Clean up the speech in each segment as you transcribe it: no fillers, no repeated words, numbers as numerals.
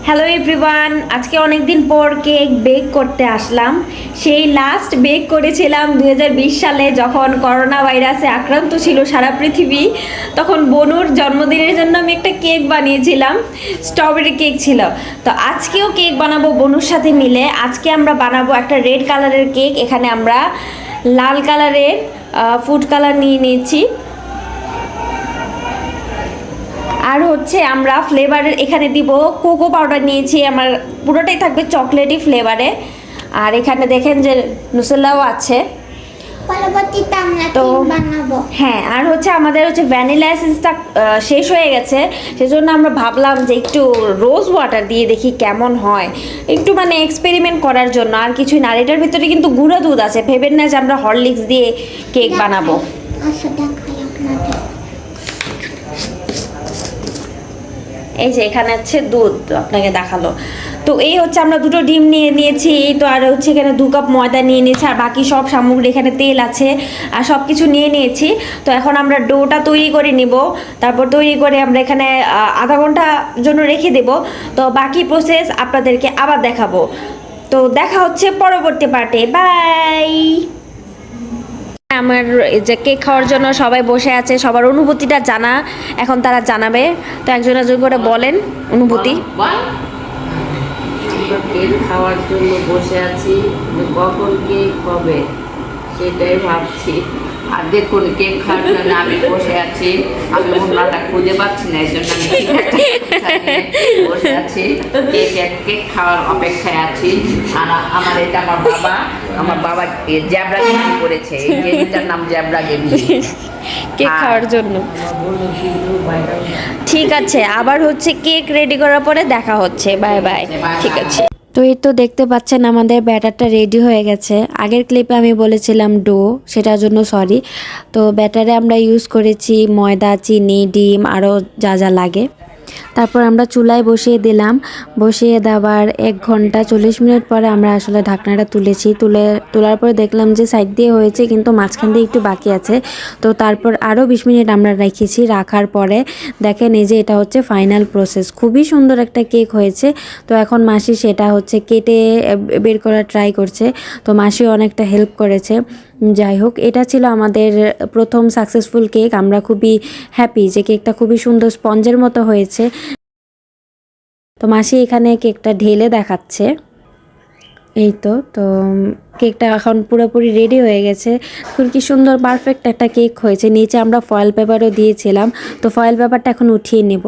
Hello everyone, আজকে অনেক দিন পর কেক বেক করতে আসলাম। সেই লাস্ট বেক করেছিলাম 2020 সালে, যখন করোনা ভাইরাসে আক্রান্ত ছিল সারা পৃথিবী। তখন বনুর জন্মদিনের জন্য আমি একটা কেক বানিয়েছিলাম, স্ট্রবেরি কেক ছিল। তো আজকেও কেক বানাবো বনুর সাথে মিলে। আজকে আমরা বানাবো একটা রেড কালারের কেক। এখানে আমরা লাল কালারের ফুড কালার নিয়ে নিয়েছি, আর হচ্ছে আমরা ফ্লেভারের এখানে দিব কোকো পাউডার নিয়েছি। আমার পুরোটাই থাকবে চকলেটি ফ্লেভারে। আর এখানে দেখেন যে নুসেল্লাও আছে। পরবর্তীতে আমরা তো কেক বানাবো। হ্যাঁ, আর হচ্ছে আমাদের হচ্ছে ভ্যানিলা এসেন্সটা শেষ হয়ে গেছে, সেজন্য আমরা ভাবলাম যে একটু রোজ ওয়াটার দিয়ে দেখি কেমন হয়, একটু মানে এক্সপেরিমেন্ট করার জন্য। আর কিছুই না, আর এটার ভিতরে কিন্তু গুঁড়া দুধ আছে, ভেবেন না যে আমরা হরলিক্স দিয়ে কেক বানাবো। আচ্ছা, দেখাই আপনাদের। এই যে এখানে হচ্ছে দুধ, আপনাকে দেখালো। তো এই হচ্ছে আমরা দুটো ডিম নিয়ে নিয়েছি, তো আর হচ্ছে এখানে 2 কাপ ময়দা নিয়ে নিয়েছি, আর বাকি সব সামগ্রী এখানে তেল আছে আর সব কিছু নিয়ে নিয়েছি। তো এখন আমরা ডোটা তৈরি করে নিব, তারপর তৈরি করে আমরা এখানে আধা ঘন্টার জন্য রেখে দেব। তো বাকি প্রসেস আপনাদেরকে আবার দেখাবো। তো দেখা হচ্ছে পরবর্তী পার্টে। বাই। আমার যে কেক খাওয়ার জন্য সবাই বসে আছে, সবার অনুভূতিটা জানা এখন তারা জানাবে। তো একজন একজন করে বলেন অনুভূতি। আমরা কেক খাওয়ার জন্য বসে আছি, যে কখন কেক হবে সেটাই ভাবছি। আর দেখুন, কেক খাওয়ার জন্য আমি বসে আছি, আমি ওনাটা খুঁজে পাচ্ছি না, এই জন্য আমি বসে আছি, কেক খাওয়ার অপেক্ষায় আছি। আর আমার এটা আমার বাবা জ্যাবরা গেঞ্জি করেছে, এই গেঞ্জিটার নাম জ্যাবরা গেঞ্জি, কেক খাওয়ার জন্য। ঠিক আছে, আবার হচ্ছে কেক রেডি করার পরে দেখা হচ্ছে। Bye bye. ঠিক আছে। তো এই তো দেখতে পাচ্ছেন আমাদের ব্যাটারটা রেডি হয়ে গেছে। আগের ক্লিপে আমি বলেছিলাম ডো, সেটার জন্য সরি। তো ব্যাটারে আমরা ইউজ করেছি ময়দা, চিনি, ডিম, আরও যা যা লাগে। তারপর আমরা চুলায় বসিয়ে দিলাম। বসিয়ে দেওয়ার 1 ঘন্টা 40 মিনিট পরে আমরা আসলে ঢাকনাটা তুলেছি। তোলার পরে দেখলাম যে সাইড দিয়ে হয়েছে, কিন্তু মাঝখান দিয়ে একটু বাকি আছে। তো তারপর আরও 20 মিনিট আমরা রেখেছি। রাখার পরে দেখেন এই যে এটা হচ্ছে ফাইনাল প্রসেস। খুবই সুন্দর একটা কেক হয়েছে। তো এখন মাসি সেটা হচ্ছে কেটে বের করার ট্রাই করছে। তো মাসি অনেকটা হেল্প করেছে। যাই হোক, এটা ছিল আমাদের প্রথম সাকসেসফুল কেক। আমরা খুবই হ্যাপি যে কেকটা খুবই সুন্দর স্পঞ্জের মতো হয়েছে। তো মাসি এখানে কেকটা ঢেলে দেখাচ্ছে। এই তো তো কেকটা এখন পুরোপুরি রেডি হয়ে গেছে। খুব কি সুন্দর পারফেক্ট একটা কেক হয়েছে। নিচে আমরা ফয়েল পেপারও দিয়েছিলাম। তো ফয়েল পেপারটা এখন উঠিয়ে নেব।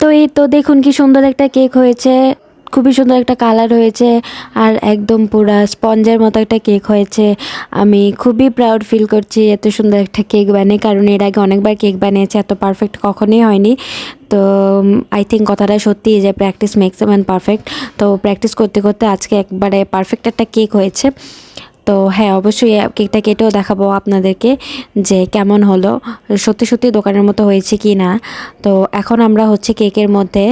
তো এই তো দেখুন কি সুন্দর একটা কেক হয়েছে, খুবই সুন্দর একটা কালার হয়েছে, আর একদম পুরা স্পঞ্জের মতো একটা কেক হয়েছে। আমি খুবই প্রাউড ফিল করছি এত সুন্দর একটা কেক বানিয়ে, কারণ এর আগে অনেকবার কেক বানিয়েছি, এত পারফেক্ট কখনোই হয়নি। তো আই থিঙ্ক কথাটা সত্যি যে practice makes a man perfect. তো প্র্যাকটিস করতে করতে আজকে একবারে পারফেক্ট একটা কেক হয়েছে। তো হ্যাঁ, অবশ্যই কেকটা কেটেও দেখাবো আপনাদেরকে যে কেমন হলো, সত্যি সত্যি দোকানের মতো হয়েছে কি না। তো এখন আমরা হচ্ছে কেকের মধ্যে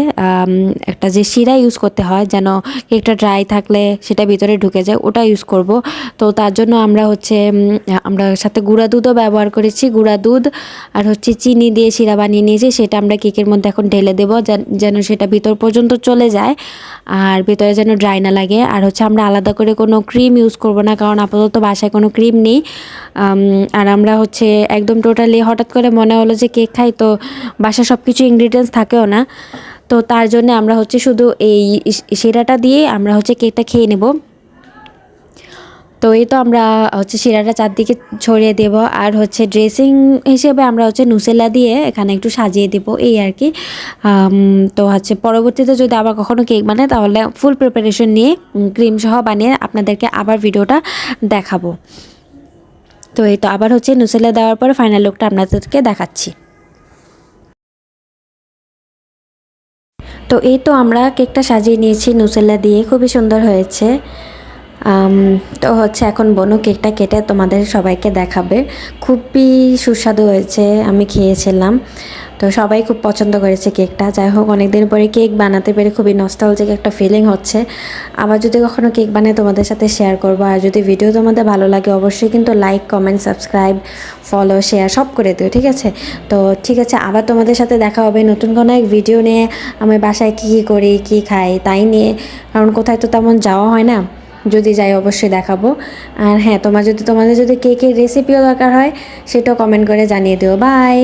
একটা যে শিরা ইউজ করতে হয় যেন কেকটা ড্রাই থাকলে সেটা ভিতরে ঢুকে যায়, ওটা ইউজ করব। তো তার জন্য আমরা হচ্ছে আমরা সাথে গুঁড়া দুধও ব্যবহার করেছি। গুঁড়া দুধ আর হচ্ছে চিনি দিয়ে শিরা বানিয়ে নিয়েছি, সেটা আমরা কেকের মধ্যে এখন ঢেলে দেবো যেন সেটা ভিতর পর্যন্ত চলে যায়, আর ভিতরে যেন ড্রাই না লাগে। আর হচ্ছে আমরা আলাদা করে কোনো ক্রিম ইউজ করব না, কারণ আপাতত বাসায় কোনো ক্রিম নেই। আর আমরা হচ্ছে একদম টোটালি হঠাৎ করে মনে হলো যে কেক খাই, তো বাসায় সব কিছু ইনগ্রিডিয়েন্টস থাকেও না। তো তার জন্য আমরা হচ্ছে শুধু এই শিরাটা দিয়ে আমরা হচ্ছে কেকটা খেয়ে নেব। তো এই তো আমরা হচ্ছে শিরাটা চারদিকে ছড়িয়ে দেব, আর হচ্ছে ড্রেসিং হিসেবে আমরা হচ্ছে নুসেলা দিয়ে এখানে একটু সাজিয়ে দেব, এই আর কি। তো হচ্ছে পরবর্তীতে যদি আবার কখনো কেক বানায় তাহলে ফুল প্রিপারেশন নিয়ে ক্রিম সহ বানিয়ে আপনাদেরকে আবার ভিডিওটা দেখাবো। তো এই তো আবার হচ্ছে নুসেলা দেওয়ার পরে ফাইনাল লুকটা আপনাদেরকে দেখাচ্ছি। তো এই তো আমরা কেকটা সাজিয়ে নিয়েছি নুসেলা দিয়ে, খুবই সুন্দর হয়েছে। তো হচ্ছে এখন বনু কেকটা কেটে তোমাদের সবাইকে দেখাবে। খুবই সুস্বাদু হয়েছে, আমি খেয়েছিলাম। তো সবাই খুব পছন্দ করেছে কেকটা। যাই হোক, অনেকদিন পরে কেক বানাতে পেরে খুবই নস্টালজিক একটা ফিলিং হচ্ছে। আবার যদি কখনো কেক বানাই তোমাদের সাথে শেয়ার করবো। আর যদি ভিডিও তোমাদের ভালো লাগে অবশ্যই কিন্তু like, comment, subscribe, follow, share সব করে দিও, ঠিক আছে? তো ঠিক আছে, আবার তোমাদের সাথে দেখা হবে নতুন কোনো এক ভিডিও নিয়ে। আমি বাসায় কী কী করি, কী খাই তাই নিয়ে, কারণ কোথায় তো তেমন যাওয়া হয় না। যদি যাই অবশ্যই দেখাবো। আর হ্যাঁ, তোমাদের যদি কেকের রেসিপিও দরকার হয় সেটাও কমেন্ট করে জানিয়ে দিও। বাই।